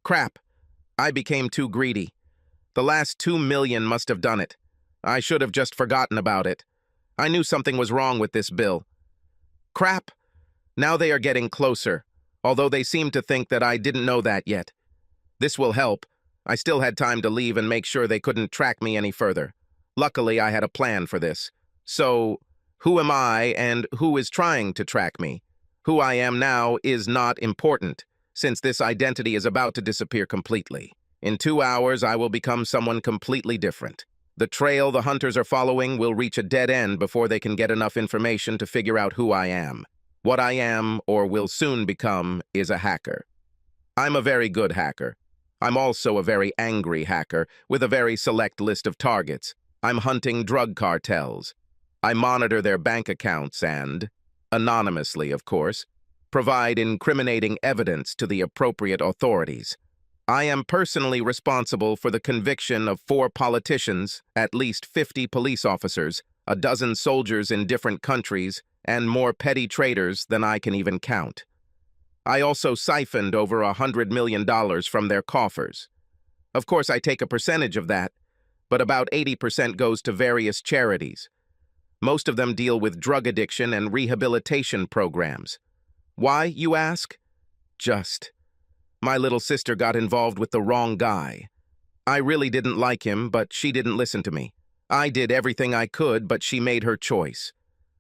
Crap. I became too greedy. The last 2 million must have done it. I should have just forgotten about it. I knew something was wrong with this bill. Crap. Now they are getting closer, although they seem to think that I didn't know that yet. This will help. I still had time to leave and make sure they couldn't track me any further. Luckily, I had a plan for this. So, who am I and who is trying to track me? Who I am now is not important, since this identity is about to disappear completely. In 2 hours, I will become someone completely different. The trail the hunters are following will reach a dead end before they can get enough information to figure out who I am. What I am, or will soon become, is a hacker. I'm a very good hacker. I'm also a very angry hacker with a very select list of targets. I'm hunting drug cartels. I monitor their bank accounts and, anonymously of course, provide incriminating evidence to the appropriate authorities. I am personally responsible for the conviction of 4 politicians, at least 50 police officers, a dozen soldiers in different countries, and more petty traitors than I can even count. I also siphoned over $100 million from their coffers. Of course, I take a percentage of that, but about 80% goes to various charities. Most of them deal with drug addiction and rehabilitation programs. Why, you ask? Just. My little sister got involved with the wrong guy. I really didn't like him, but she didn't listen to me. I did everything I could, but she made her choice.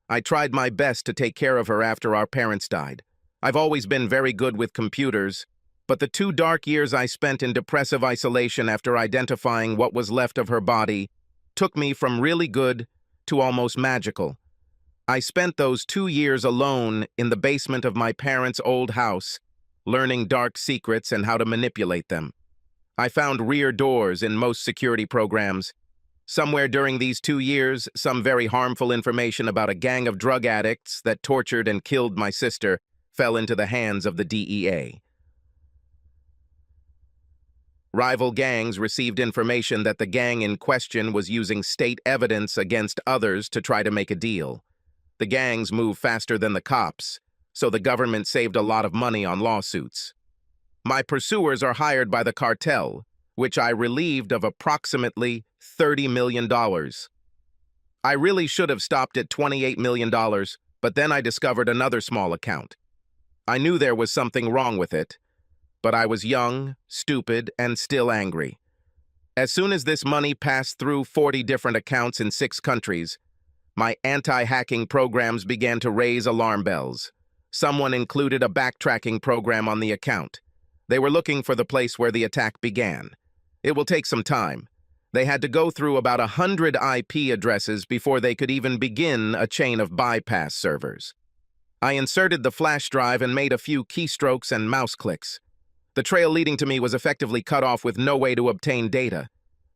I tried my best to take care of her after our parents died. I've always been very good with computers, but the 2 dark years I spent in depressive isolation after identifying what was left of her body took me from really good to almost magical. I spent those 2 years alone in the basement of my parents' old house, learning dark secrets and how to manipulate them. I found rear doors in most security programs. Somewhere during these 2 years, some very harmful information about a gang of drug addicts that tortured and killed my sister fell into the hands of the DEA. Rival gangs received information that the gang in question was using state evidence against others to try to make a deal. The gangs move faster than the cops, so the government saved a lot of money on lawsuits. My pursuers are hired by the cartel, which I relieved of approximately $30 million. I really should have stopped at $28 million, but then I discovered another small account. I knew there was something wrong with it, but I was young, stupid, and still angry. As soon as this money passed through 40 different accounts in 6 countries, my anti-hacking programs began to raise alarm bells. Someone included a backtracking program on the account. They were looking for the place where the attack began. It will take some time. They had to go through about 100 IP addresses before they could even begin a chain of bypass servers. I inserted the flash drive and made a few keystrokes and mouse clicks. The trail leading to me was effectively cut off with no way to obtain data.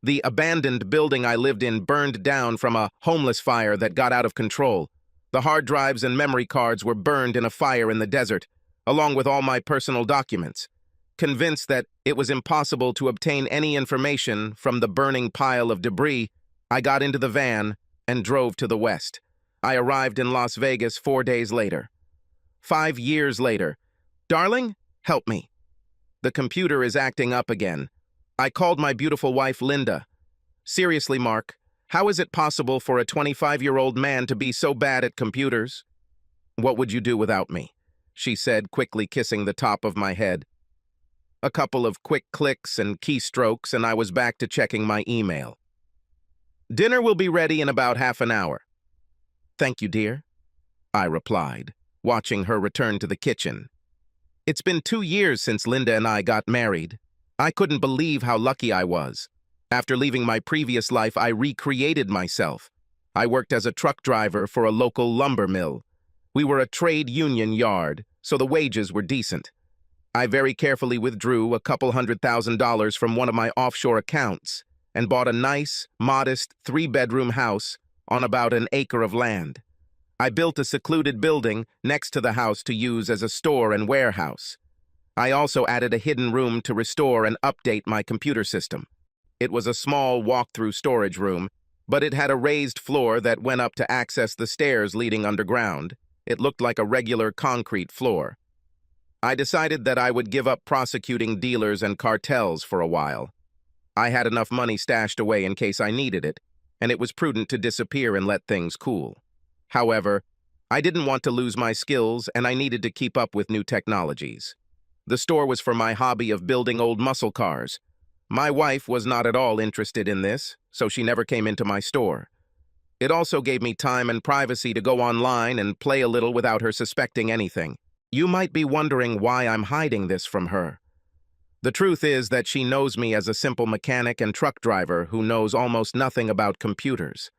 The abandoned building I lived in burned down from a homeless fire that got out of control. The hard drives and memory cards were burned in a fire in the desert, along with all my personal documents. Convinced that it was impossible to obtain any information from the burning pile of debris, I got into the van and drove to the west. I arrived in Las Vegas 4 days later. 5 years later. Darling, help me. The computer is acting up again. I called my beautiful wife, Linda. Seriously, Mark, how is it possible for a 25-year-old man to be so bad at computers? What would you do without me? She said, quickly kissing the top of my head. A couple of quick clicks and keystrokes, and I was back to checking my email. Dinner will be ready in about half an hour. Thank you, dear, I replied, watching her return to the kitchen. It's been 2 years since Linda and I got married. I couldn't believe how lucky I was. After leaving my previous life, I recreated myself. I worked as a truck driver for a local lumber mill. We were a trade union yard, so the wages were decent. I very carefully withdrew a couple $100,000 from one of my offshore accounts and bought a nice, modest 3-bedroom house on about an acre of land. I built a secluded building next to the house to use as a store and warehouse. I also added a hidden room to restore and update my computer system. It was a small walk-through storage room, but it had a raised floor that went up to access the stairs leading underground. It looked like a regular concrete floor. I decided that I would give up prosecuting dealers and cartels for a while. I had enough money stashed away in case I needed it, and it was prudent to disappear and let things cool. However, I didn't want to lose my skills, and I needed to keep up with new technologies. The store was for my hobby of building old muscle cars. My wife was not at all interested in this, so she never came into my store. It also gave me time and privacy to go online and play a little without her suspecting anything. You might be wondering why I'm hiding this from her. The truth is that she knows me as a simple mechanic and truck driver who knows almost nothing about computers.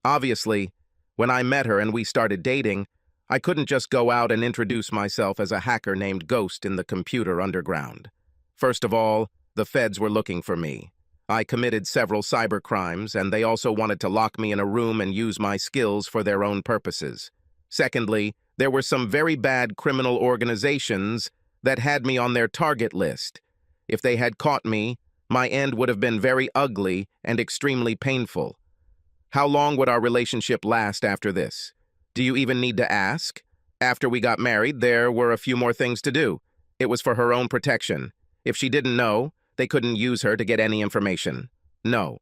Obviously, when I met her and we started dating, I couldn't just go out and introduce myself as a hacker named Ghost in the computer underground. First of all, the feds were looking for me. I committed several cybercrimes, and they also wanted to lock me in a room and use my skills for their own purposes. Secondly, there were some very bad criminal organizations that had me on their target list. If they had caught me, my end would have been very ugly and extremely painful. How long would our relationship last after this? Do you even need to ask? After we got married, there were a few more things to do. It was for her own protection. If she didn't know, they couldn't use her to get any information. No.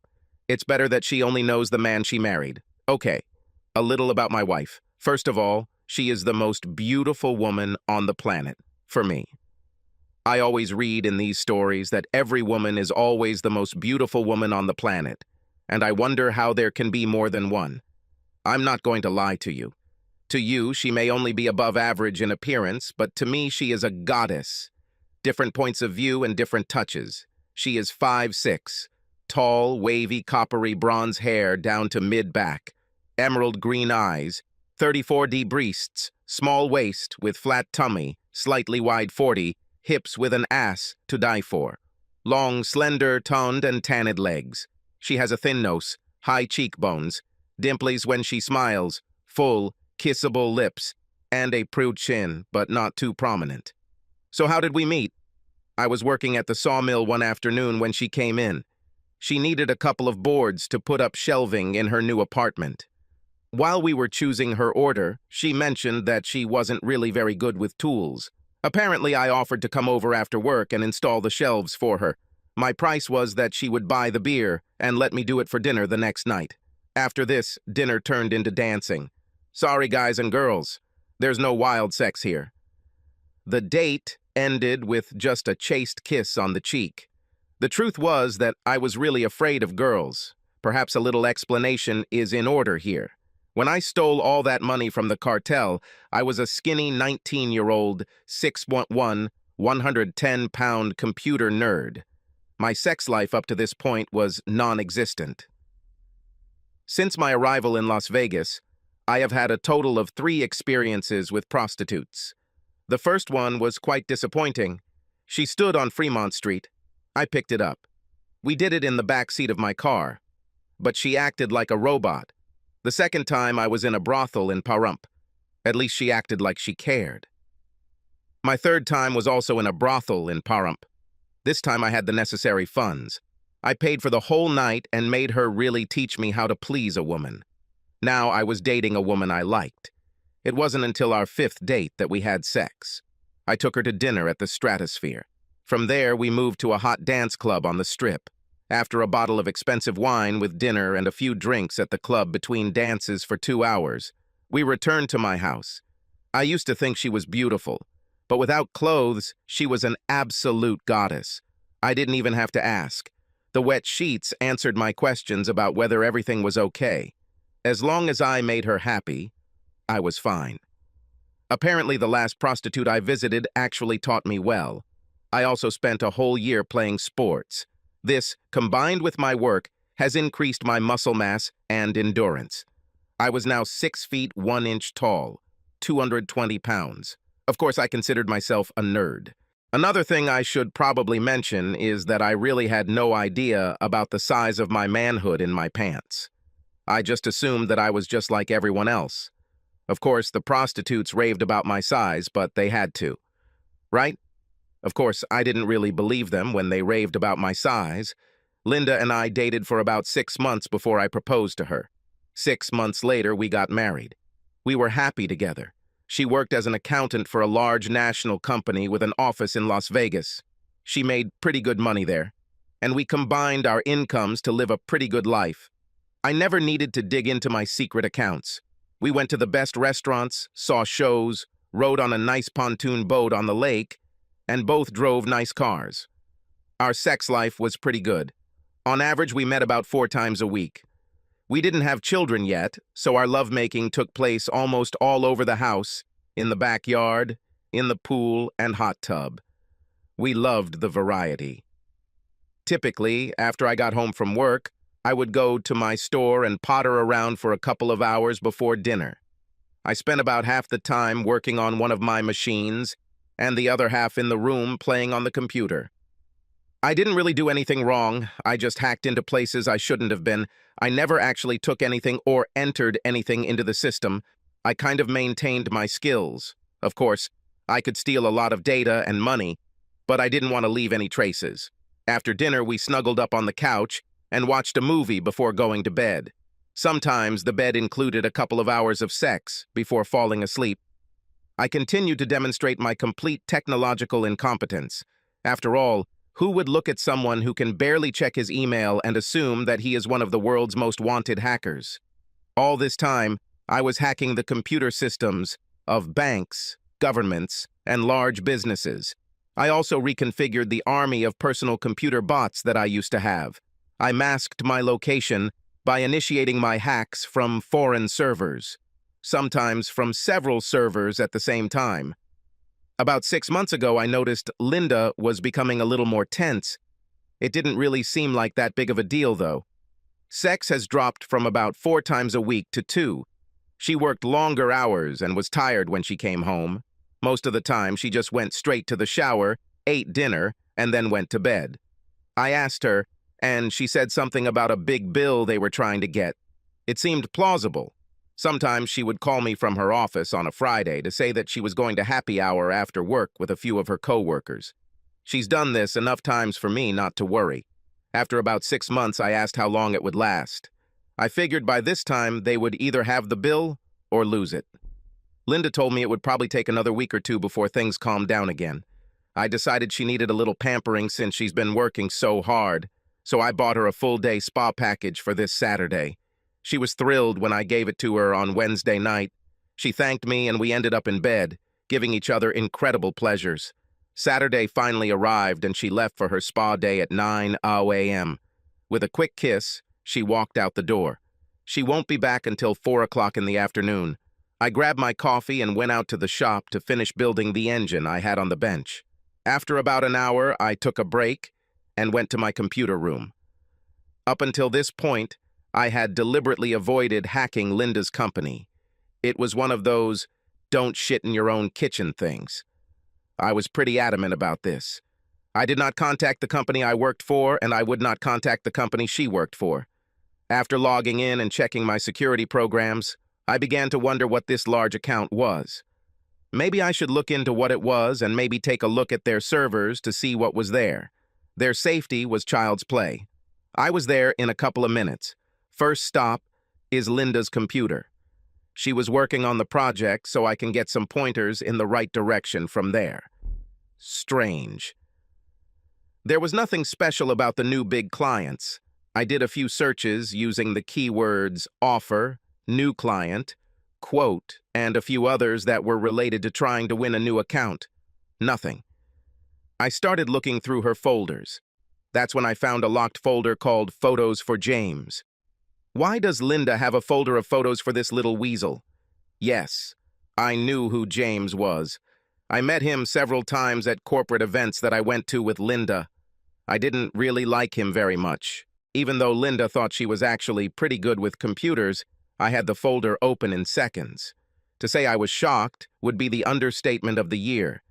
It's better that she only knows the man she married. Okay. A little about my wife. First of all, she is the most beautiful woman on the planet, for me. I always read in these stories that every woman is always the most beautiful woman on the planet, and I wonder how there can be more than one. I'm not going to lie to you. To you, she may only be above average in appearance, but to me, she is a goddess. Different points of view and different touches. She is 5'6", tall, wavy, coppery bronze hair down to mid-back, emerald green eyes, 34D breasts, small waist with flat tummy, slightly wide 40, hips with an ass to die for. Long, slender, toned and tanned legs. She has a thin nose, high cheekbones, dimples when she smiles, full, kissable lips, and a prude chin, but not too prominent. So how did we meet? I was working at the sawmill one afternoon when she came in. She needed a couple of boards to put up shelving in her new apartment. While we were choosing her order, she mentioned that she wasn't really very good with tools. Apparently, I offered to come over after work and install the shelves for her. My price was that she would buy the beer and let me do it for dinner the next night. After this, dinner turned into dancing. Sorry, guys and girls, there's no wild sex here. The date ended with just a chaste kiss on the cheek. The truth was that I was really afraid of girls. Perhaps a little explanation is in order here. When I stole all that money from the cartel, I was a skinny 19-year-old, 6'1", 110-pound computer nerd. My sex life up to this point was non-existent. Since my arrival in Las Vegas, I have had a total of 3 experiences with prostitutes. The first one was quite disappointing. She stood on Fremont Street. I picked it up. We did it in the back seat of my car, but she acted like a robot. The second time I was in a brothel in Pahrump. At least she acted like she cared. My third time was also in a brothel in Pahrump. This time I had the necessary funds. I paid for the whole night and made her really teach me how to please a woman. Now I was dating a woman I liked. It wasn't until our 5th date that we had sex. I took her to dinner at the Stratosphere. From there, we moved to a hot dance club on the Strip. After a bottle of expensive wine with dinner and a few drinks at the club between dances for 2 hours, we returned to my house. I used to think she was beautiful, but without clothes, she was an absolute goddess. I didn't even have to ask. The wet sheets answered my questions about whether everything was okay. As long as I made her happy, I was fine. Apparently, the last prostitute I visited actually taught me well. I also spent a whole year playing sports. This, combined with my work, has increased my muscle mass and endurance. I was now 6 feet 1 inch tall, 220 pounds. Of course, I considered myself a nerd. Another thing I should probably mention is that I really had no idea about the size of my manhood in my pants. I just assumed that I was just like everyone else. Of course, the prostitutes raved about my size, but they had to. Right? Of course, I didn't really believe them when they raved about my size. Linda and I dated for about 6 months before I proposed to her. 6 months later, we got married. We were happy together. She worked as an accountant for a large national company with an office in Las Vegas. She made pretty good money there, and we combined our incomes to live a pretty good life. I never needed to dig into my secret accounts. We went to the best restaurants, saw shows, rode on a nice pontoon boat on the lake, and both drove nice cars. Our sex life was pretty good. On average, we met about 4 times a week. We didn't have children yet, so our lovemaking took place almost all over the house, in the backyard, in the pool, and hot tub. We loved the variety. Typically, after I got home from work, I would go to my store and potter around for a couple of hours before dinner. I spent about half the time working on one of my machines and the other half in the room playing on the computer. I didn't really do anything wrong. I just hacked into places I shouldn't have been. I never actually took anything or entered anything into the system. I kind of maintained my skills. Of course, I could steal a lot of data and money, but I didn't want to leave any traces. After dinner, we snuggled up on the couch and watched a movie before going to bed. Sometimes the bed included a couple of hours of sex before falling asleep. I continued to demonstrate my complete technological incompetence. After all, who would look at someone who can barely check his email and assume that he is one of the world's most wanted hackers? All this time, I was hacking the computer systems of banks, governments, and large businesses. I also reconfigured the army of personal computer bots that I used to have. I masked my location by initiating my hacks from foreign servers, sometimes from several servers at the same time. About 6 months ago, I noticed Linda was becoming a little more tense. It didn't really seem like that big of a deal, though. Sex has dropped from about 4 times a week to 2. She worked longer hours and was tired when she came home. Most of the time, she just went straight to the shower, ate dinner, and then went to bed. I asked her, and she said something about a big bill they were trying to get. It seemed plausible. Sometimes she would call me from her office on a Friday to say that she was going to happy hour after work with a few of her coworkers. She's done this enough times for me not to worry. After about 6 months, I asked how long it would last. I figured by this time they would either have the bill or lose it. Linda told me it would probably take another week or 2 before things calmed down again. I decided she needed a little pampering since she's been working so hard, so I bought her a full-day spa package for this Saturday. She was thrilled when I gave it to her on Wednesday night. She thanked me and we ended up in bed, giving each other incredible pleasures. Saturday finally arrived and she left for her spa day at 9 a.m. With a quick kiss, she walked out the door. She won't be back until 4 o'clock in the afternoon. I grabbed my coffee and went out to the shop to finish building the engine I had on the bench. After about an hour, I took a break and went to my computer room. Up until this point, I had deliberately avoided hacking Linda's company. It was one of those don't shit in your own kitchen things. I was pretty adamant about this. I did not contact the company I worked for, and I would not contact the company she worked for. After logging in and checking my security programs, I began to wonder what this large account was. Maybe I should look into what it was and maybe take a look at their servers to see what was there. Their safety was child's play. I was there in a couple of minutes. First stop is Linda's computer. She was working on the project so I can get some pointers in the right direction from there. Strange. There was nothing special about the new big clients. I did a few searches using the keywords offer, new client, quote, and a few others that were related to trying to win a new account. Nothing. I started looking through her folders. That's when I found a locked folder called Photos for James. Why does Linda have a folder of photos for this little weasel? Yes, I knew who James was. I met him several times at corporate events that I went to with Linda. I didn't really like him very much. Even though Linda thought she was actually pretty good with computers, I had the folder open in seconds. To say I was shocked would be the understatement of the year.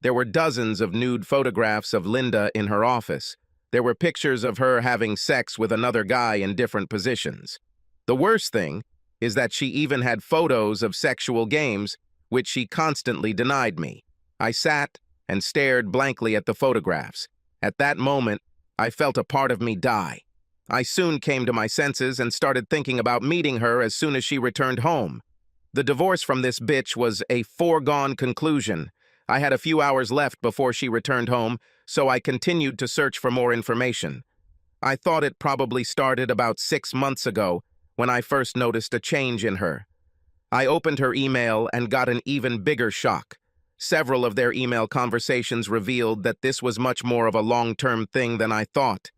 There were dozens of nude photographs of Linda in her office. There were pictures of her having sex with another guy in different positions. The worst thing is that she even had photos of sexual games, which she constantly denied me. I sat and stared blankly at the photographs. At that moment, I felt a part of me die. I soon came to my senses and started thinking about meeting her as soon as she returned home. The divorce from this bitch was a foregone conclusion. I had a few hours left before she returned home, so I continued to search for more information. I thought it probably started about 6 months ago when I first noticed a change in her. I opened her email and got an even bigger shock. Several of their email conversations revealed that this was much more of a long-term thing than I thought.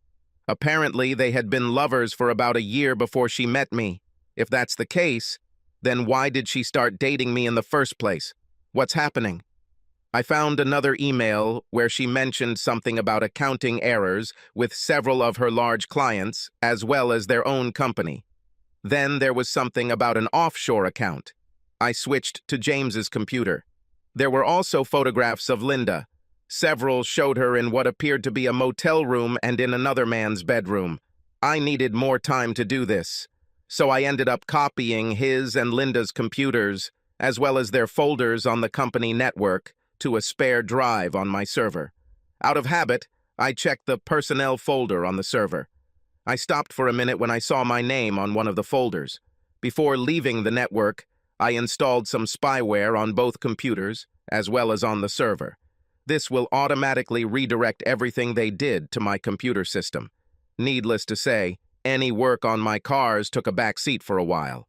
Apparently, they had been lovers for about a year before she met me. If that's the case, then why did she start dating me in the first place? What's happening? I found another email where she mentioned something about accounting errors with several of her large clients, as well as their own company. Then there was something about an offshore account. I switched to James's computer. There were also photographs of Linda. Several showed her in what appeared to be a motel room and in another man's bedroom. I needed more time to do this, so I ended up copying his and Linda's computers, as well as their folders on the company network, to a spare drive on my server. Out of habit, I checked the personnel folder on the server. I stopped for a minute when I saw my name on one of the folders. Before leaving the network, I installed some spyware on both computers, as well as on the server. This will automatically redirect everything they did to my computer system. Needless to say, any work on my cars took a back seat for a while.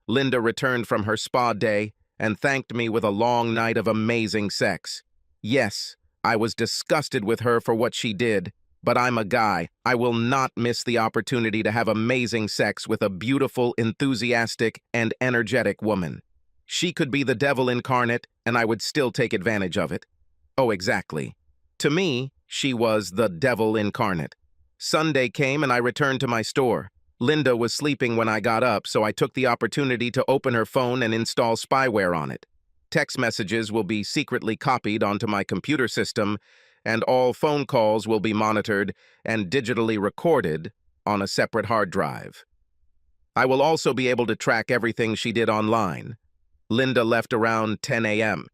Linda returned from her spa day and thanked me with a long night of amazing sex. Yes, I was disgusted with her for what she did, but I'm a guy. I will not miss the opportunity to have amazing sex with a beautiful, enthusiastic, and energetic woman. She could be the devil incarnate, and I would still take advantage of it. Oh, exactly. To me, she was the devil incarnate. Sunday came and I returned to my store. Linda was sleeping when I got up, so I took the opportunity to open her phone and install spyware on it. Text messages will be secretly copied onto my computer system, and all phone calls will be monitored and digitally recorded on a separate hard drive. I will also be able to track everything she did online. Linda left around 10 a.m.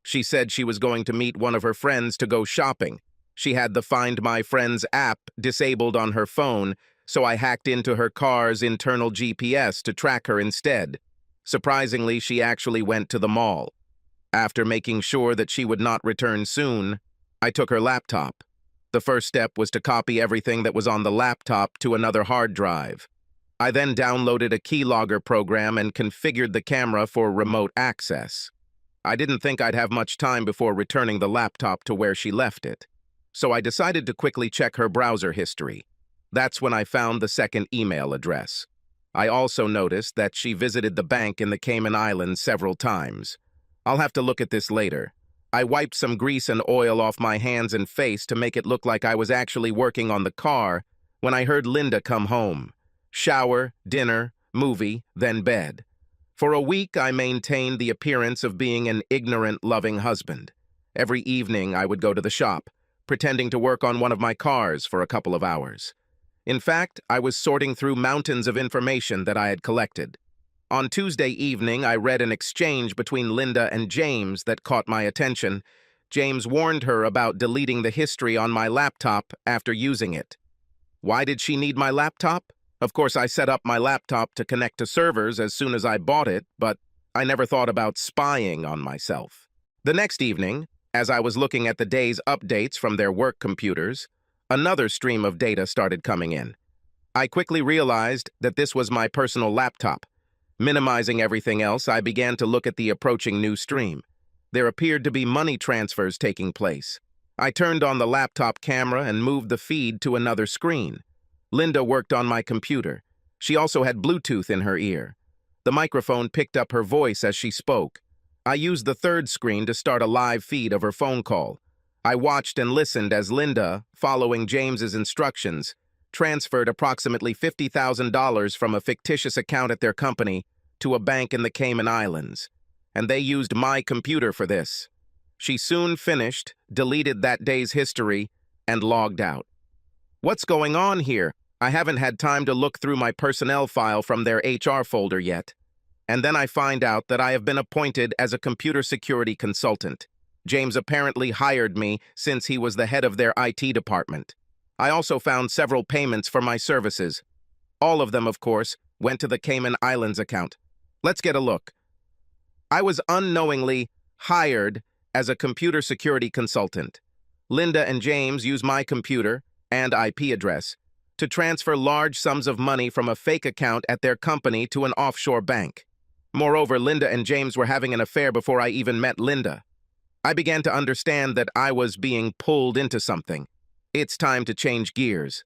She said she was going to meet one of her friends to go shopping. She had the Find My Friends app disabled on her phone, so I hacked into her car's internal GPS to track her instead. Surprisingly, she actually went to the mall. After making sure that she would not return soon, I took her laptop. The first step was to copy everything that was on the laptop to another hard drive. I then downloaded a keylogger program and configured the camera for remote access. I didn't think I'd have much time before returning the laptop to where she left it, so I decided to quickly check her browser history. That's when I found the second email address. I also noticed that she visited the bank in the Cayman Islands several times. I'll have to look at this later. I wiped some grease and oil off my hands and face to make it look like I was actually working on the car when I heard Linda come home. Shower, dinner, movie, then bed. For a week, I maintained the appearance of being an ignorant, loving husband. Every evening, I would go to the shop, pretending to work on one of my cars for a couple of hours. In fact, I was sorting through mountains of information that I had collected. On Tuesday evening, I read an exchange between Linda and James that caught my attention. James warned her about deleting the history on my laptop after using it. Why did she need my laptop? Of course, I set up my laptop to connect to servers as soon as I bought it, but I never thought about spying on myself. The next evening, as I was looking at the day's updates from their work computers, another stream of data started coming in. I quickly realized that this was my personal laptop. Minimizing everything else, I began to look at the approaching new stream. There appeared to be money transfers taking place. I turned on the laptop camera and moved the feed to another screen. Linda worked on my computer. She also had Bluetooth in her ear. The microphone picked up her voice as she spoke. I used the third screen to start a live feed of her phone call. I watched and listened as Linda, following James's instructions, transferred approximately $50,000 from a fictitious account at their company to a bank in the Cayman Islands, and they used my computer for this. She soon finished, deleted that day's history, and logged out. What's going on here? I haven't had time to look through my personnel file from their HR folder yet. And then I find out that I have been appointed as a computer security consultant. James apparently hired me since he was the head of their IT department. I also found several payments for my services. All of them, of course, went to the Cayman Islands account. Let's get a look. I was unknowingly hired as a computer security consultant. Linda and James use my computer and IP address to transfer large sums of money from a fake account at their company to an offshore bank. Moreover, Linda and James were having an affair before I even met Linda. I began to understand that I was being pulled into something. It's time to change gears.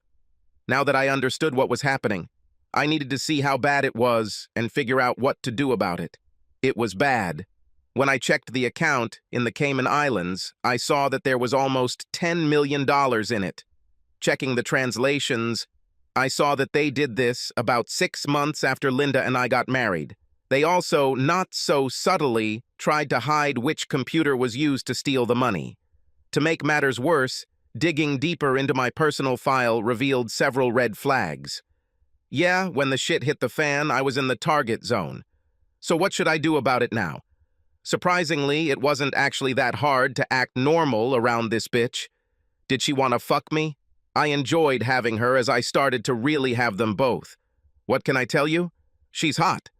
Now that I understood what was happening, I needed to see how bad it was and figure out what to do about it. It was bad. When I checked the account in the Cayman Islands, I saw that there was almost $10 million in it. Checking the translations, I saw that they did this about 6 months after Linda and I got married. They also, not so subtly, tried to hide which computer was used to steal the money. To make matters worse, digging deeper into my personal file revealed several red flags. Yeah, when the shit hit the fan, I was in the target zone. So what should I do about it now? Surprisingly, it wasn't actually that hard to act normal around this bitch. Did she want to fuck me? I enjoyed having her as I started to really have them both. What can I tell you? She's hot.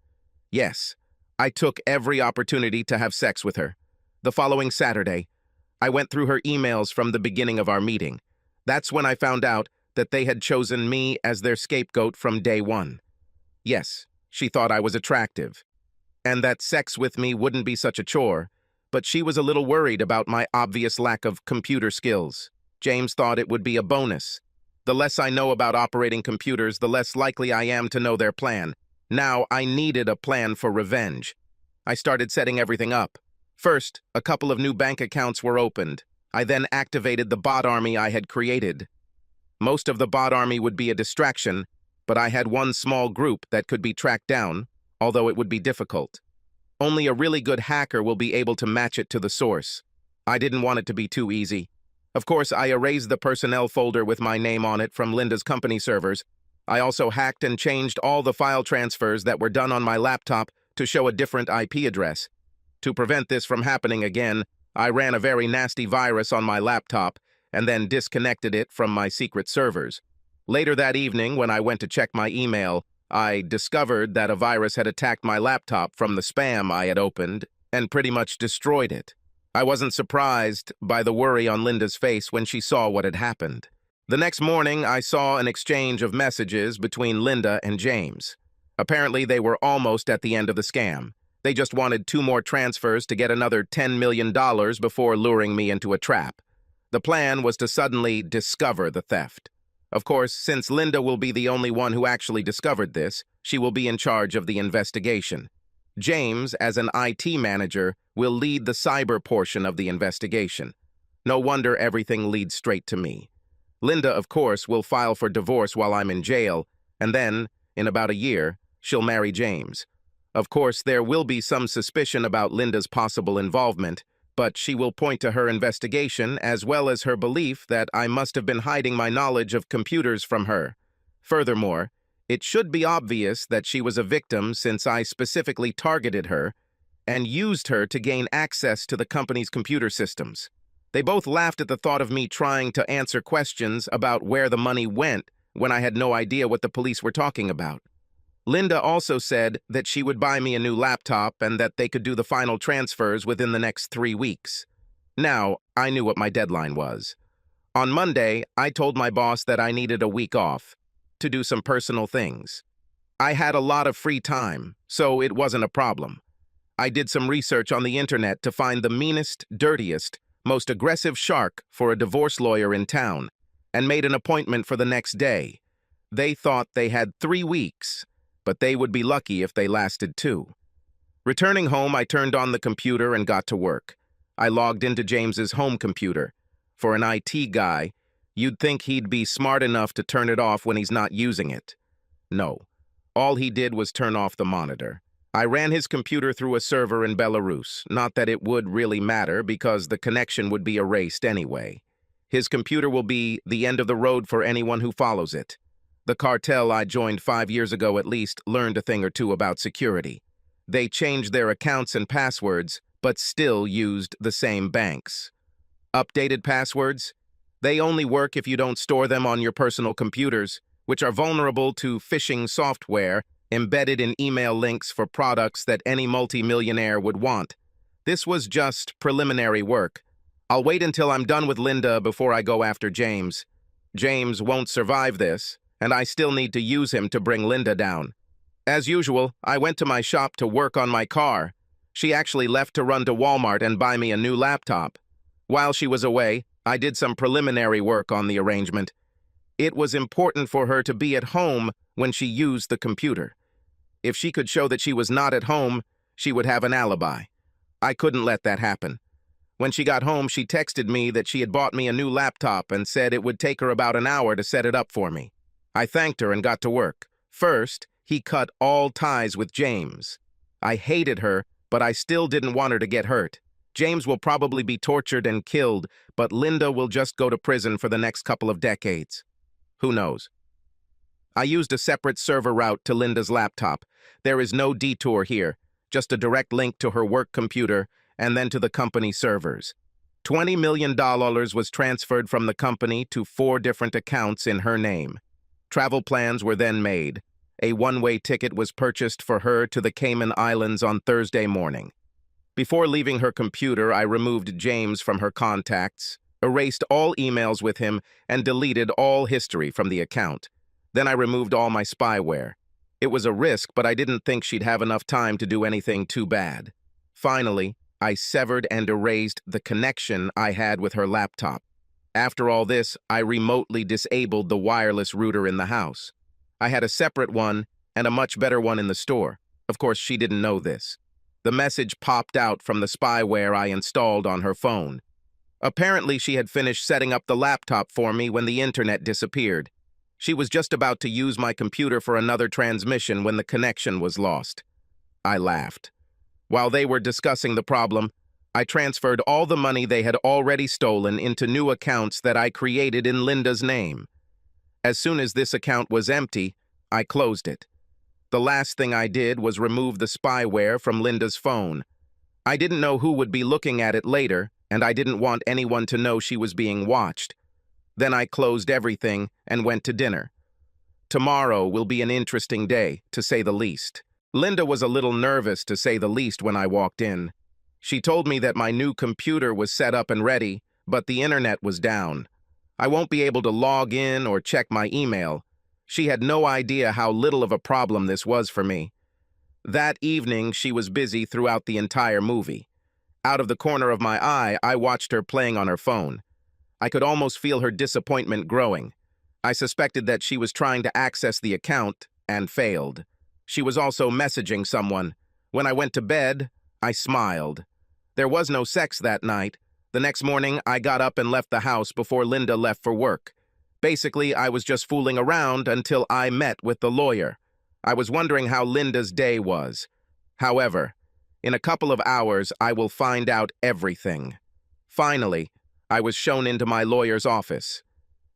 Yes, I took every opportunity to have sex with her. The following Saturday, I went through her emails from the beginning of our meeting. That's when I found out that they had chosen me as their scapegoat from day one. Yes, she thought I was attractive, and that sex with me wouldn't be such a chore, but she was a little worried about my obvious lack of computer skills. James thought it would be a bonus. The less I know about operating computers, the less likely I am to know their plan. Now, I needed a plan for revenge. I started setting everything up. First, a couple of new bank accounts were opened. I then activated the bot army I had created. Most of the bot army would be a distraction, but I had one small group that could be tracked down, although it would be difficult. Only a really good hacker will be able to match it to the source. I didn't want it to be too easy. Of course, I erased the personnel folder with my name on it from Linda's company servers. I also hacked and changed all the file transfers that were done on my laptop to show a different IP address. To prevent this from happening again, I ran a very nasty virus on my laptop and then disconnected it from my secret servers. Later that evening, when I went to check my email, I discovered that a virus had attacked my laptop from the spam I had opened and pretty much destroyed it. I wasn't surprised by the worry on Linda's face when she saw what had happened. The next morning, I saw an exchange of messages between Linda and James. Apparently, they were almost at the end of the scam. They just wanted 2 more transfers to get another $10 million before luring me into a trap. The plan was to suddenly discover the theft. Of course, since Linda will be the only one who actually discovered this, she will be in charge of the investigation. James, as an IT manager, will lead the cyber portion of the investigation. No wonder everything leads straight to me. Linda, of course, will file for divorce while I'm in jail, and then, in about a year, she'll marry James. Of course, there will be some suspicion about Linda's possible involvement, but she will point to her investigation as well as her belief that I must have been hiding my knowledge of computers from her. Furthermore, it should be obvious that she was a victim since I specifically targeted her and used her to gain access to the company's computer systems. They both laughed at the thought of me trying to answer questions about where the money went when I had no idea what the police were talking about. Linda also said that she would buy me a new laptop and that they could do the final transfers within the next 3 weeks. Now, I knew what my deadline was. On Monday, I told my boss that I needed a week off to do some personal things. I had a lot of free time, so it wasn't a problem. I did some research on the internet to find the meanest, dirtiest, most aggressive shark for a divorce lawyer in town and made an appointment for the next day. They thought they had 3 weeks, but they would be lucky if they lasted 2. Returning home, I turned on the computer and got to work. I logged into James's home computer. For an IT guy, you'd think he'd be smart enough to turn it off when he's not using it. No. All he did was turn off the monitor. I ran his computer through a server in Belarus, not that it would really matter because the connection would be erased anyway. His computer will be the end of the road for anyone who follows it. The cartel I joined 5 years ago at least learned a thing or two about security. They changed their accounts and passwords, but still used the same banks. Updated passwords? They only work if you don't store them on your personal computers, which are vulnerable to phishing software embedded in email links for products that any multimillionaire would want. This was just preliminary work. I'll wait until I'm done with Linda before I go after James. James won't survive this, and I still need to use him to bring Linda down. As usual, I went to my shop to work on my car. She actually left to run to Walmart and buy me a new laptop. While she was away, I did some preliminary work on the arrangement. It was important for her to be at home when she used the computer. If she could show that she was not at home, she would have an alibi. I couldn't let that happen. When she got home, she texted me that she had bought me a new laptop and said it would take her about an hour to set it up for me. I thanked her and got to work. First, he cut all ties with James. I hated her, but I still didn't want her to get hurt. James will probably be tortured and killed, but Linda will just go to prison for the next couple of decades. Who knows? I used a separate server route to Linda's laptop. There is no detour here, just a direct link to her work computer and then to the company servers. $20 million was transferred from the company to 4 different accounts in her name. Travel plans were then made. A one-way ticket was purchased for her to the Cayman Islands on Thursday morning. Before leaving her computer, I removed James from her contacts, erased all emails with him, and deleted all history from the account. Then I removed all my spyware. It was a risk, but I didn't think she'd have enough time to do anything too bad. Finally, I severed and erased the connection I had with her laptop. After all this, I remotely disabled the wireless router in the house. I had a separate one and a much better one in the store. Of course, she didn't know this. The message popped out from the spyware I installed on her phone. Apparently, she had finished setting up the laptop for me when the internet disappeared. She was just about to use my computer for another transmission when the connection was lost. I laughed. While they were discussing the problem, I transferred all the money they had already stolen into new accounts that I created in Linda's name. As soon as this account was empty, I closed it. The last thing I did was remove the spyware from Linda's phone. I didn't know who would be looking at it later, and I didn't want anyone to know she was being watched. Then I closed everything and went to dinner. Tomorrow will be an interesting day, to say the least. Linda was a little nervous, to say the least, when I walked in. She told me that my new computer was set up and ready, but the internet was down. I won't be able to log in or check my email. She had no idea how little of a problem this was for me. That evening, she was busy throughout the entire movie. Out of the corner of my eye, I watched her playing on her phone. I could almost feel her disappointment growing. I suspected that she was trying to access the account and failed. She was also messaging someone. When I went to bed, I smiled. There was no sex that night. The next morning, I got up and left the house before Linda left for work. Basically, I was just fooling around until I met with the lawyer. I was wondering how Linda's day was. However, in a couple of hours, I will find out everything. Finally, I was shown into my lawyer's office.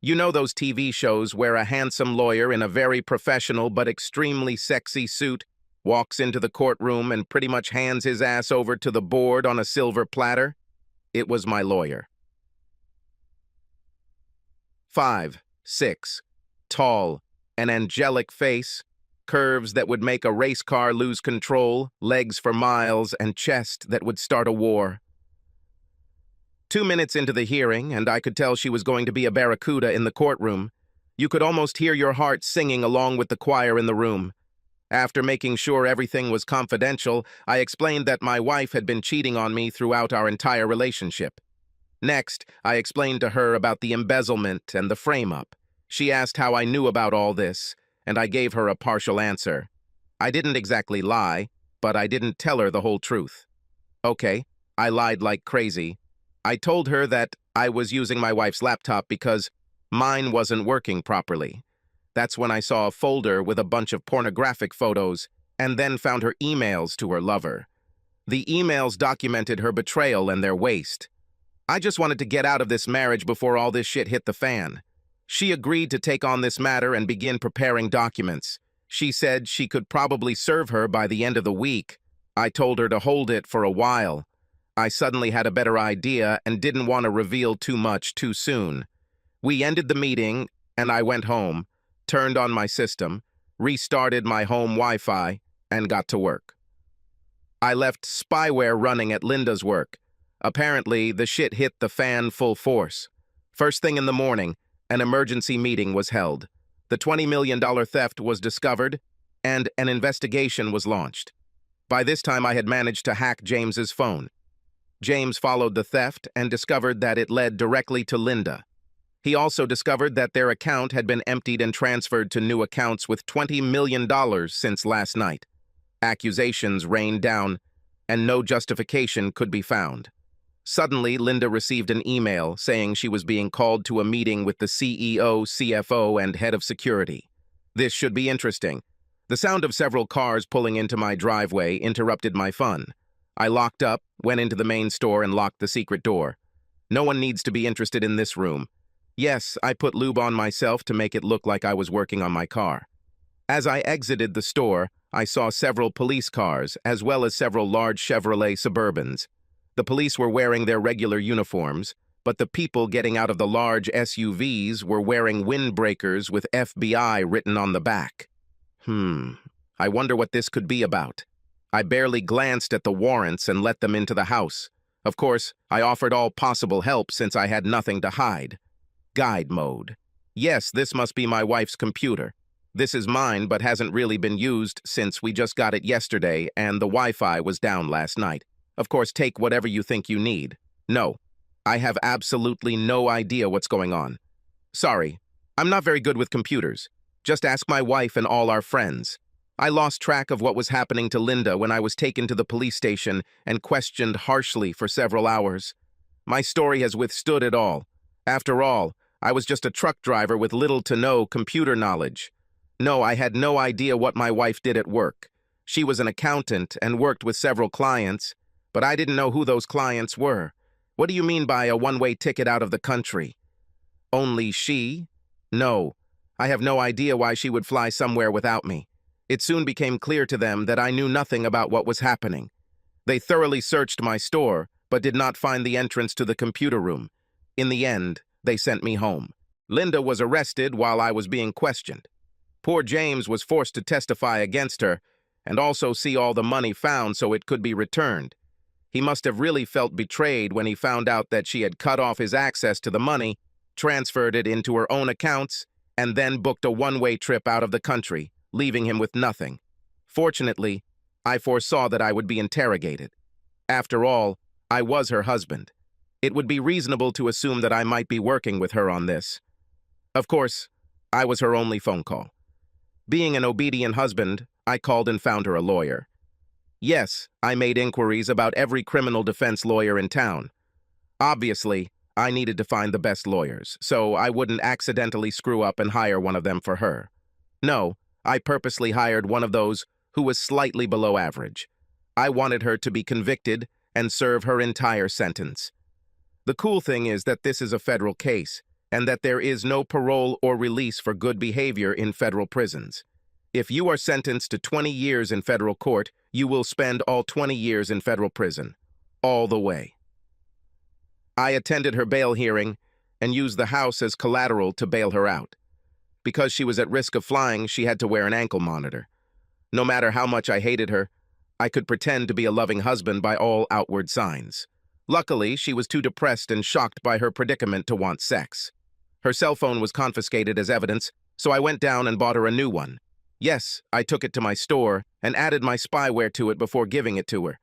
You know those TV shows where a handsome lawyer in a very professional but extremely sexy suit walks into the courtroom and pretty much hands his ass over to the board on a silver platter? It was my lawyer. 5'6", tall, an angelic face, curves that would make a race car lose control, legs for miles, and chest that would start a war. 2 minutes into the hearing, and I could tell she was going to be a barracuda in the courtroom. You could almost hear your heart singing along with the choir in the room. After making sure everything was confidential, I explained that my wife had been cheating on me throughout our entire relationship. Next, I explained to her about the embezzlement and the frame-up. She asked how I knew about all this, and I gave her a partial answer. I didn't exactly lie, but I didn't tell her the whole truth. Okay, I lied like crazy. I told her that I was using my wife's laptop because mine wasn't working properly. That's when I saw a folder with a bunch of pornographic photos and then found her emails to her lover. The emails documented her betrayal and their waste. I just wanted to get out of this marriage before all this shit hit the fan. She agreed to take on this matter and begin preparing documents. She said she could probably serve her by the end of the week. I told her to hold it for a while. I suddenly had a better idea and didn't want to reveal too much too soon. We ended the meeting, and I went home, turned on my system, restarted my home Wi-Fi, and got to work. I left spyware running at Linda's work. Apparently, the shit hit the fan full force. First thing in the morning, an emergency meeting was held. The $20 million theft was discovered, and an investigation was launched. By this time, I had managed to hack James's phone. James followed the theft and discovered that it led directly to Linda. He also discovered that their account had been emptied and transferred to new accounts with $20 million since last night. Accusations rained down, and no justification could be found. Suddenly, Linda received an email saying she was being called to a meeting with the CEO, CFO, and head of security. This should be interesting. The sound of several cars pulling into my driveway interrupted my fun. I locked up, went into the main store, and locked the secret door. No one needs to be interested in this room. Yes, I put lube on myself to make it look like I was working on my car. As I exited the store, I saw several police cars, as well as several large Chevrolet Suburbans. The police were wearing their regular uniforms, but the people getting out of the large SUVs were wearing windbreakers with FBI written on the back. I wonder what this could be about. I barely glanced at the warrants and let them into the house. Of course, I offered all possible help since I had nothing to hide. Guide mode. Yes, this must be my wife's computer. This is mine, but hasn't really been used since we just got it yesterday and the Wi-Fi was down last night. Of course, take whatever you think you need. No, I have absolutely no idea what's going on. Sorry, I'm not very good with computers. Just ask my wife and all our friends. I lost track of what was happening to Linda when I was taken to the police station and questioned harshly for several hours. My story has withstood it all. After all, I was just a truck driver with little to no computer knowledge. No, I had no idea what my wife did at work. She was an accountant and worked with several clients, but I didn't know who those clients were. What do you mean by a one-way ticket out of the country? Only she? No, I have no idea why she would fly somewhere without me. It soon became clear to them that I knew nothing about what was happening. They thoroughly searched my store, but did not find the entrance to the computer room. In the end, they sent me home. Linda was arrested while I was being questioned. Poor James was forced to testify against her and also see all the money found so it could be returned. He must have really felt betrayed when he found out that she had cut off his access to the money, transferred it into her own accounts, and then booked a one-way trip out of the country, leaving him with nothing. Fortunately, I foresaw that I would be interrogated. After all, I was her husband. It would be reasonable to assume that I might be working with her on this. Of course, I was her only phone call. Being an obedient husband, I called and found her a lawyer. Yes, I made inquiries about every criminal defense lawyer in town. Obviously, I needed to find the best lawyers, so I wouldn't accidentally screw up and hire one of them for her. No, I purposely hired one of those who was slightly below average. I wanted her to be convicted and serve her entire sentence. The cool thing is that this is a federal case, and that there is no parole or release for good behavior in federal prisons. If you are sentenced to 20 years in federal court, you will spend all 20 years in federal prison. All the way. I attended her bail hearing and used the house as collateral to bail her out. Because she was at risk of flying, she had to wear an ankle monitor. No matter how much I hated her, I could pretend to be a loving husband by all outward signs. Luckily, she was too depressed and shocked by her predicament to want sex. Her cell phone was confiscated as evidence, so I went down and bought her a new one. Yes, I took it to my store and added my spyware to it before giving it to her.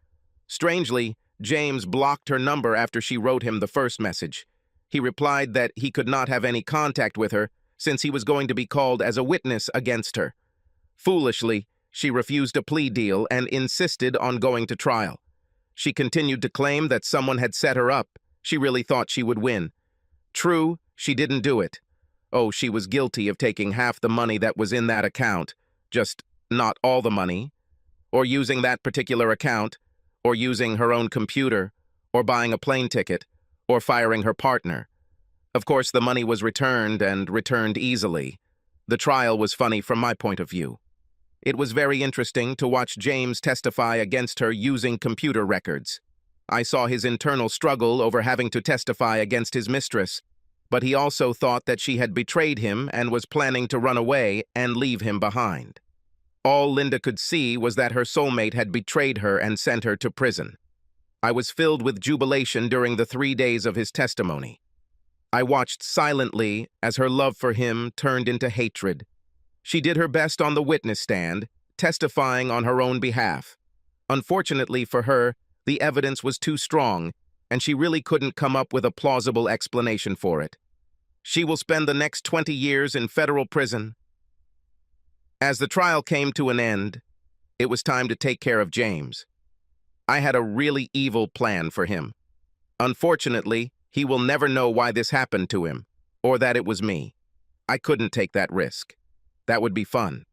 Strangely, James blocked her number after she wrote him the first message. He replied that he could not have any contact with her since he was going to be called as a witness against her. Foolishly, she refused a plea deal and insisted on going to trial. She continued to claim that someone had set her up. She really thought she would win. True, she didn't do it. Oh, she was guilty of taking half the money that was in that account, just not all the money, or using that particular account, or using her own computer, or buying a plane ticket, or firing her partner. Of course, the money was returned and returned easily. The trial was funny from my point of view. It was very interesting to watch James testify against her using computer records. I saw his internal struggle over having to testify against his mistress, but he also thought that she had betrayed him and was planning to run away and leave him behind. All Linda could see was that her soulmate had betrayed her and sent her to prison. I was filled with jubilation during the 3 days of his testimony. I watched silently as her love for him turned into hatred. She did her best on the witness stand, testifying on her own behalf. Unfortunately for her, the evidence was too strong, and she really couldn't come up with a plausible explanation for it. She will spend the next 20 years in federal prison. As the trial came to an end, it was time to take care of James. I had a really evil plan for him. Unfortunately, he will never know why this happened to him, or that it was me. I couldn't take that risk. That would be fun.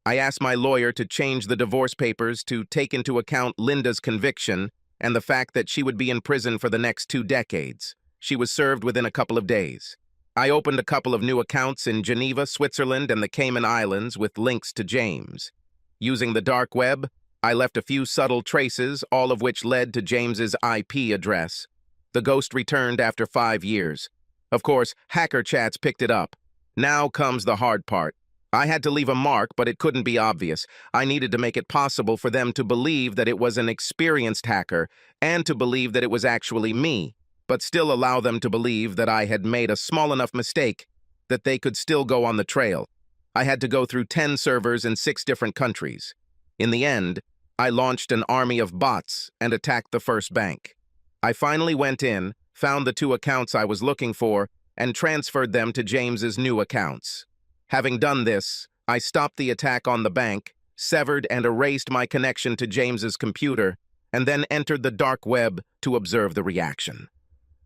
I asked my lawyer to change the divorce papers to take into account Linda's conviction and the fact that she would be in prison for the next 2 decades. She was served within a couple of days. I opened a couple of new accounts in Geneva, Switzerland, and the Cayman Islands with links to James. Using the dark web, I left a few subtle traces, all of which led to James's IP address. The ghost returned after 5 years. Of course, hacker chats picked it up. Now comes the hard part. I had to leave a mark, but it couldn't be obvious. I needed to make it possible for them to believe that it was an experienced hacker and to believe that it was actually me, but still allow them to believe that I had made a small enough mistake that they could still go on the trail. I had to go through 10 servers in 6 different countries. In the end, I launched an army of bots and attacked the first bank. I finally went in, found the 2 accounts I was looking for, and transferred them to James's new accounts. Having done this, I stopped the attack on the bank, severed and erased my connection to James's computer, and then entered the dark web to observe the reaction.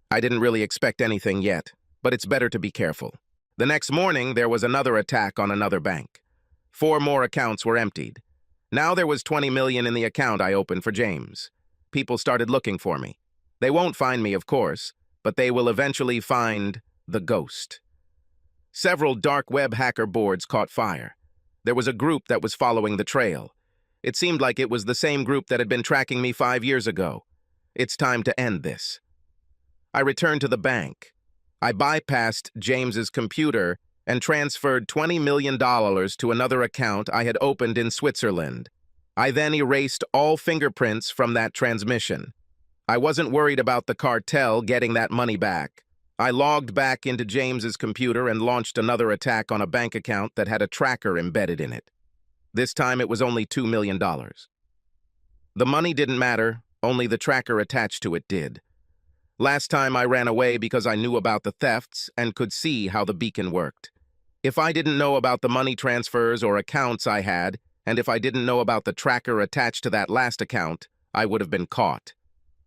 I didn't really expect anything yet, but it's better to be careful. The next morning, there was another attack on another bank. 4 more accounts were emptied. Now there was 20 million in the account I opened for James. People started looking for me. They won't find me, of course, but they will eventually find the ghost. Several dark web hacker boards caught fire. There was a group that was following the trail. It seemed like it was the same group that had been tracking me 5 years ago. It's time to end this. I returned to the bank. I bypassed James's computer and transferred $20 million to another account I had opened in Switzerland. I then erased all fingerprints from that transmission. I wasn't worried about the cartel getting that money back. I logged back into James's computer and launched another attack on a bank account that had a tracker embedded in it. This time it was only $2 million. The money didn't matter, only the tracker attached to it did. Last time I ran away because I knew about the thefts and could see how the beacon worked. If I didn't know about the money transfers or accounts I had, and if I didn't know about the tracker attached to that last account, I would have been caught.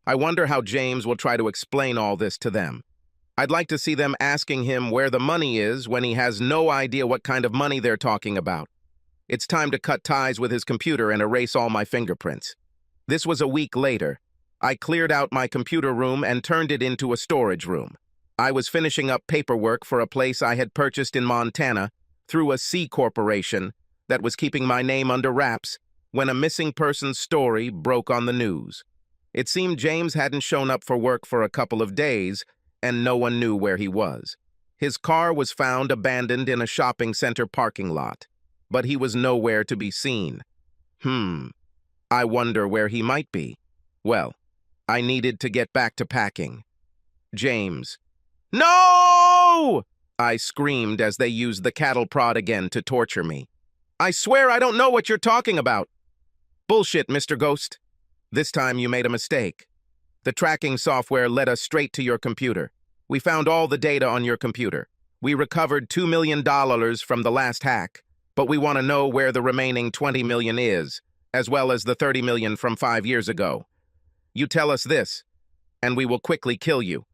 I wonder how James will try to explain all this to them. I'd like to see them asking him where the money is when he has no idea what kind of money they're talking about. It's time to cut ties with his computer and erase all my fingerprints. This was a week later. I cleared out my computer room and turned it into a storage room. I was finishing up paperwork for a place I had purchased in Montana through a C corporation that was keeping my name under wraps when a missing person story broke on the news. It seemed James hadn't shown up for work for a couple of days, and no one knew where he was. His car was found abandoned in a shopping center parking lot, but he was nowhere to be seen. I wonder where he might be. Well, I needed to get back to packing. James. No! I screamed as they used the cattle prod again to torture me. I swear I don't know what you're talking about. Bullshit, Mr. Ghost. This time you made a mistake. The tracking software led us straight to your computer. We found all the data on your computer. We recovered $2 million from the last hack, but we want to know where the remaining 20 million is, as well as the 30 million from 5 years ago. You tell us this, and we will quickly kill you.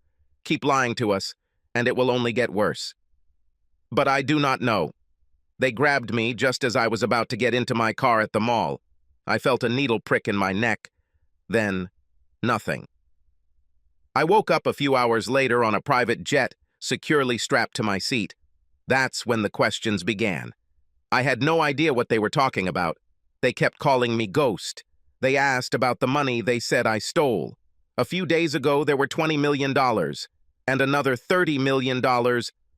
Keep lying to us, and it will only get worse. But I do not know. They grabbed me just as I was about to get into my car at the mall. I felt a needle prick in my neck. Then, nothing. I woke up a few hours later on a private jet, securely strapped to my seat. That's when the questions began. I had no idea what they were talking about. They kept calling me Ghost. They asked about the money they said I stole. A few days ago, there were $20 million, and another $30 million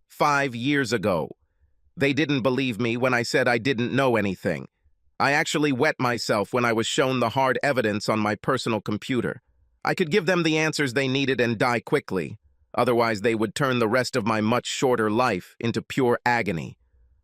5 years ago. They didn't believe me when I said I didn't know anything. I actually wet myself when I was shown the hard evidence on my personal computer. I could give them the answers they needed and die quickly. Otherwise, they would turn the rest of my much shorter life into pure agony.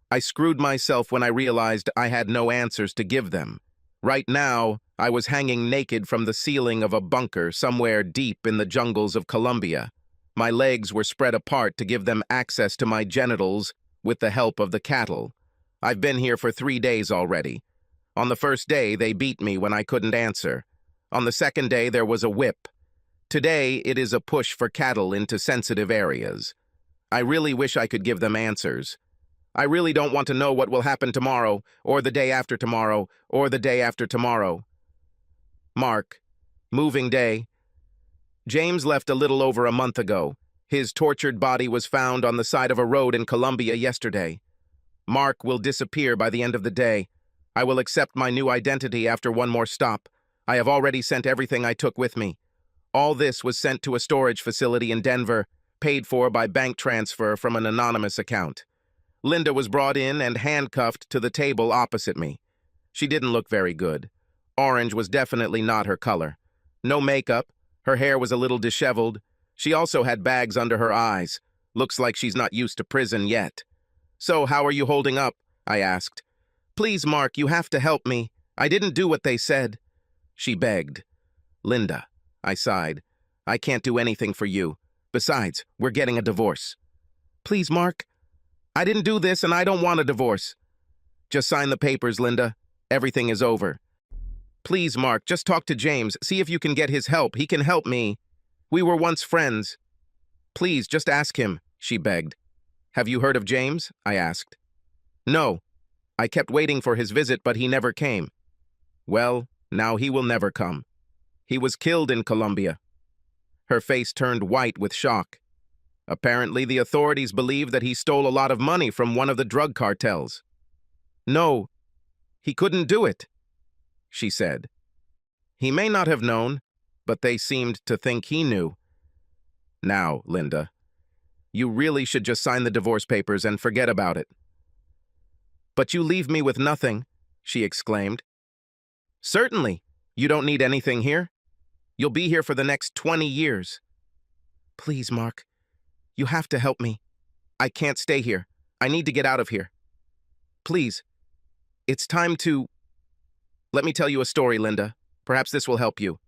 I screwed myself when I realized I had no answers to give them. Right now, I was hanging naked from the ceiling of a bunker somewhere deep in the jungles of Colombia. My legs were spread apart to give them access to my genitals with the help of the cattle. I've been here for 3 days already. On the first day, they beat me when I couldn't answer. On the second day, there was a whip. Today, it is a push for cattle into sensitive areas. I really wish I could give them answers. I really don't want to know what will happen tomorrow, or the day after tomorrow, or the day after tomorrow. Mark. Moving day. James left a little over a month ago. His tortured body was found on the side of a road in Colombia yesterday. Mark will disappear by the end of the day. I will accept my new identity after one more stop. I have already sent everything I took with me. All this was sent to a storage facility in Denver, paid for by bank transfer from an anonymous account. Linda was brought in and handcuffed to the table opposite me. She didn't look very good. Orange was definitely not her color. No makeup. Her hair was a little disheveled. She also had bags under her eyes. Looks like she's not used to prison yet. "So, how are you holding up?" I asked. "Please, Mark, you have to help me. I didn't do what they said," she begged. "Linda," I sighed, "I can't do anything for you. Besides, we're getting a divorce." "Please, Mark. I didn't do this and I don't want a divorce." "Just sign the papers, Linda. Everything is over." "Please, Mark, just talk to James. See if you can get his help. He can help me. We were once friends." "Please, just ask him," she begged. "Have you heard of James?" I asked. "No. I kept waiting for his visit, but he never came." "Well, now he will never come. He was killed in Colombia." Her face turned white with shock. "Apparently, the authorities believe that he stole a lot of money from one of the drug cartels." "No, he couldn't do it," she said. "He may not have known, but they seemed to think he knew." "Now, Linda, you really should just sign the divorce papers and forget about it." "But you leave me with nothing," she exclaimed. "Certainly. You don't need anything here. You'll be here for the next 20 years. Please, Mark, you have to help me. I can't stay here. I need to get out of here. Please, it's time to... Let me tell you a story, Linda. Perhaps this will help you.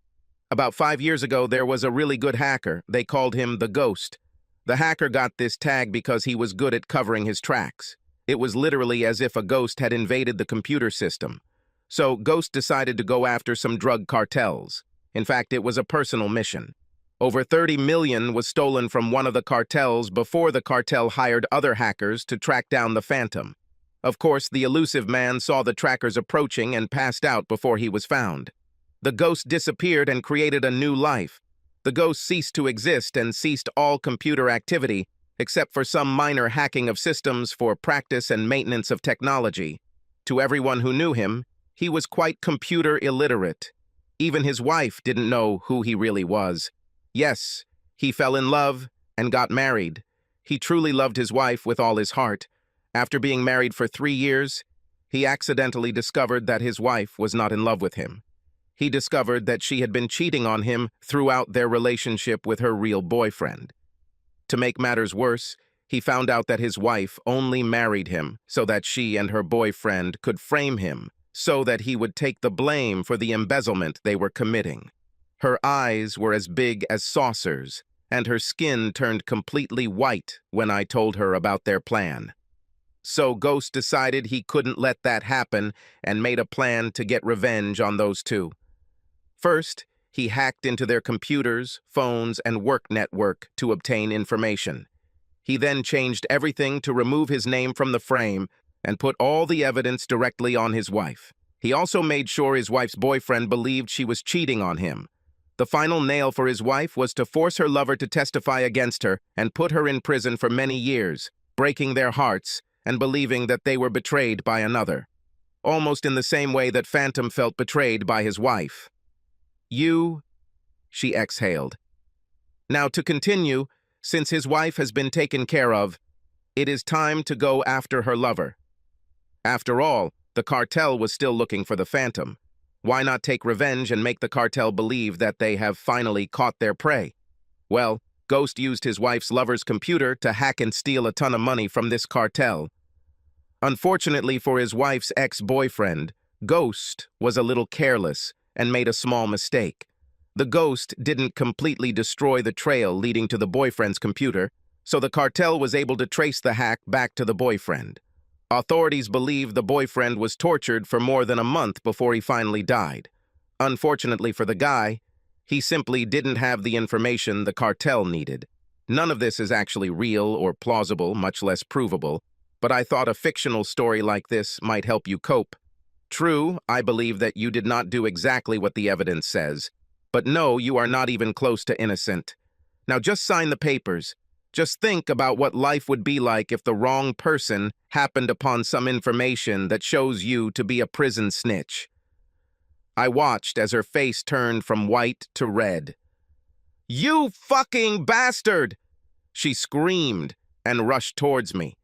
About 5 years ago, there was a really good hacker. They called him the Ghost. The hacker got this tag because he was good at covering his tracks. It was literally as if a ghost had invaded the computer system. So Ghost decided to go after some drug cartels. In fact, it was a personal mission. Over 30 million was stolen from one of the cartels before the cartel hired other hackers to track down the Phantom. Of course, the elusive man saw the trackers approaching and passed out before he was found. The Ghost disappeared and created a new life. The Ghost ceased to exist and ceased all computer activity, except for some minor hacking of systems for practice and maintenance of technology. To everyone who knew him, he was quite computer illiterate. Even his wife didn't know who he really was. Yes, he fell in love and got married. He truly loved his wife with all his heart. After being married for 3 years, he accidentally discovered that his wife was not in love with him. He discovered that she had been cheating on him throughout their relationship with her real boyfriend. To make matters worse, he found out that his wife only married him so that she and her boyfriend could frame him, so that he would take the blame for the embezzlement they were committing. Her eyes were as big as saucers, and her skin turned completely white when I told her about their plan. So Ghost decided he couldn't let that happen and made a plan to get revenge on those two. First, he hacked into their computers, phones, and work network to obtain information. He then changed everything to remove his name from the frame and put all the evidence directly on his wife. He also made sure his wife's boyfriend believed she was cheating on him. The final nail for his wife was to force her lover to testify against her and put her in prison for many years, breaking their hearts and believing that they were betrayed by another. Almost in the same way that Phantom felt betrayed by his wife. "You," she exhaled. "Now to continue, since his wife has been taken care of, it is time to go after her lover. After all, The cartel was still looking for the phantom. Why not take revenge and make the cartel believe that they have finally caught their prey? Well, Ghost used his wife's lover's computer to hack and steal a ton of money from this cartel. Unfortunately for his wife's ex-boyfriend, Ghost was a little careless and made a small mistake. The Ghost didn't completely destroy the trail leading to the boyfriend's computer, so the cartel was able to trace the hack back to the boyfriend. Authorities believe the boyfriend was tortured for more than a month before he finally died. Unfortunately for the guy, he simply didn't have the information the cartel needed. None of this is actually real or plausible, much less provable, but I thought a fictional story like this might help you cope. True, I believe that you did not do exactly what the evidence says, but no, you are not even close to innocent. Now just sign the papers. Just think about what life would be like if the wrong person happened upon some information that shows you to be a prison snitch. I watched as her face turned from white to red. "You fucking bastard!" she screamed and rushed towards me.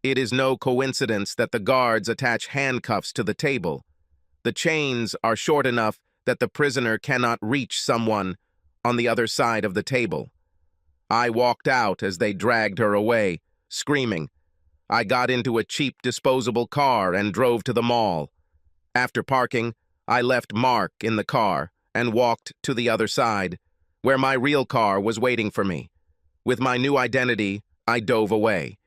It is no coincidence that the guards attach handcuffs to the table. The chains are short enough that the prisoner cannot reach someone on the other side of the table. I walked out as they dragged her away, screaming. I got into a cheap disposable car and drove to the mall. After parking, I left Mark in the car and walked to the other side, where my real car was waiting for me. With my new identity, I dove away.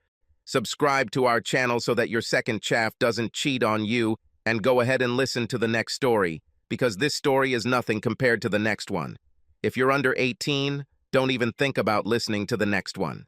Subscribe to our channel so that your second chaff doesn't cheat on you, and go ahead and listen to the next story, because this story is nothing compared to the next one. If you're under 18, don't even think about listening to the next one.